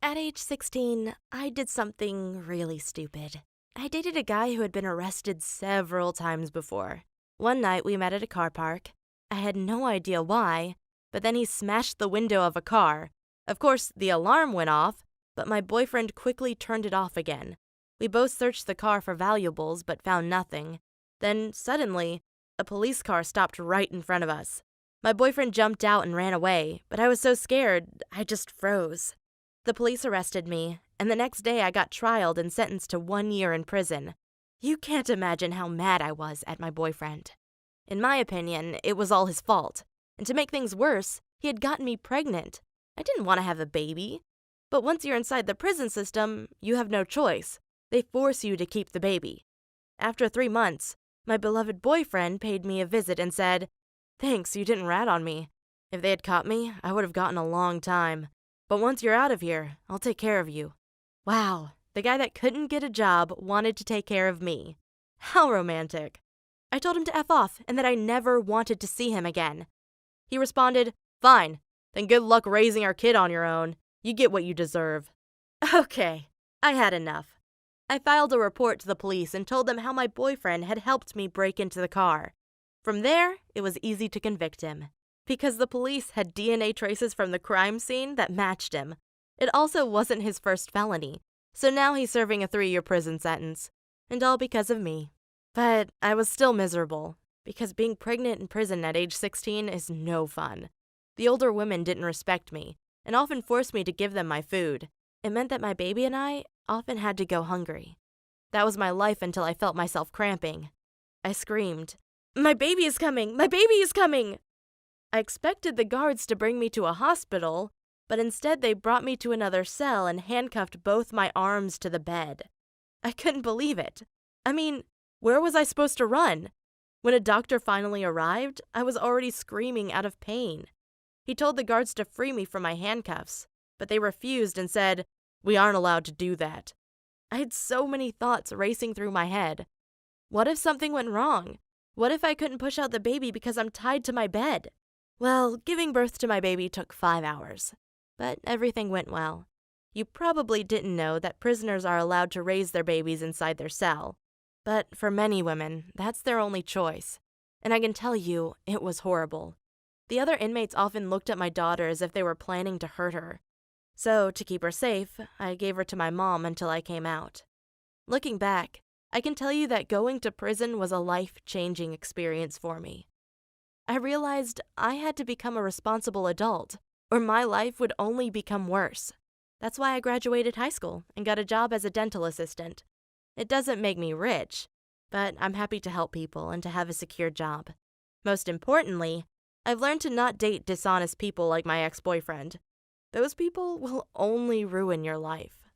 At age 16, I did something really stupid. I dated a guy who had been arrested several times before. One night we met at a car park. I had no idea why, but then he smashed the window of a car. Of course, the alarm went off, but my boyfriend quickly turned it off again. We both searched the car for valuables but found nothing. Then, suddenly, a police car stopped right in front of us. My boyfriend jumped out and ran away, but I was so scared, I just froze. The police arrested me, and the next day I got trialed and sentenced to 1 year in prison. You can't imagine how mad I was at my boyfriend. In my opinion, it was all his fault. And to make things worse, he had gotten me pregnant. I didn't want to have a baby. But once you're inside the prison system, you have no choice. They force you to keep the baby. After 3 months, my beloved boyfriend paid me a visit and said, "Thanks, you didn't rat on me. If they had caught me, I would have gotten a long time. But once you're out of here, I'll take care of you." Wow, the guy that couldn't get a job wanted to take care of me. How romantic. I told him to F off and that I never wanted to see him again. He responded, "Fine, then good luck raising our kid on your own. You get what you deserve." Okay, I had enough. I filed a report to the police and told them how my boyfriend had helped me break into the car. From there, it was easy to convict him, because the police had DNA traces from the crime scene that matched him. It also wasn't his first felony, so now he's serving a 3-year prison sentence. And all because of me. But I was still miserable, because being pregnant in prison at age 16 is no fun. The older women didn't respect me, and often forced me to give them my food. It meant that my baby and I often had to go hungry. That was my life until I felt myself cramping. I screamed, "My baby is coming! My baby is coming!" I expected the guards to bring me to a hospital, but instead they brought me to another cell and handcuffed both my arms to the bed. I couldn't believe it. I mean, where was I supposed to run? When a doctor finally arrived, I was already screaming out of pain. He told the guards to free me from my handcuffs, but they refused and said, "We aren't allowed to do that." I had so many thoughts racing through my head. What if something went wrong? What if I couldn't push out the baby because I'm tied to my bed? Well, giving birth to my baby took 5 hours, but everything went well. You probably didn't know that prisoners are allowed to raise their babies inside their cell. But for many women, that's their only choice. And I can tell you, it was horrible. The other inmates often looked at my daughter as if they were planning to hurt her. So, to keep her safe, I gave her to my mom until I came out. Looking back, I can tell you that going to prison was a life-changing experience for me. I realized I had to become a responsible adult, or my life would only become worse. That's why I graduated high school and got a job as a dental assistant. It doesn't make me rich, but I'm happy to help people and to have a secure job. Most importantly, I've learned to not date dishonest people like my ex-boyfriend. Those people will only ruin your life.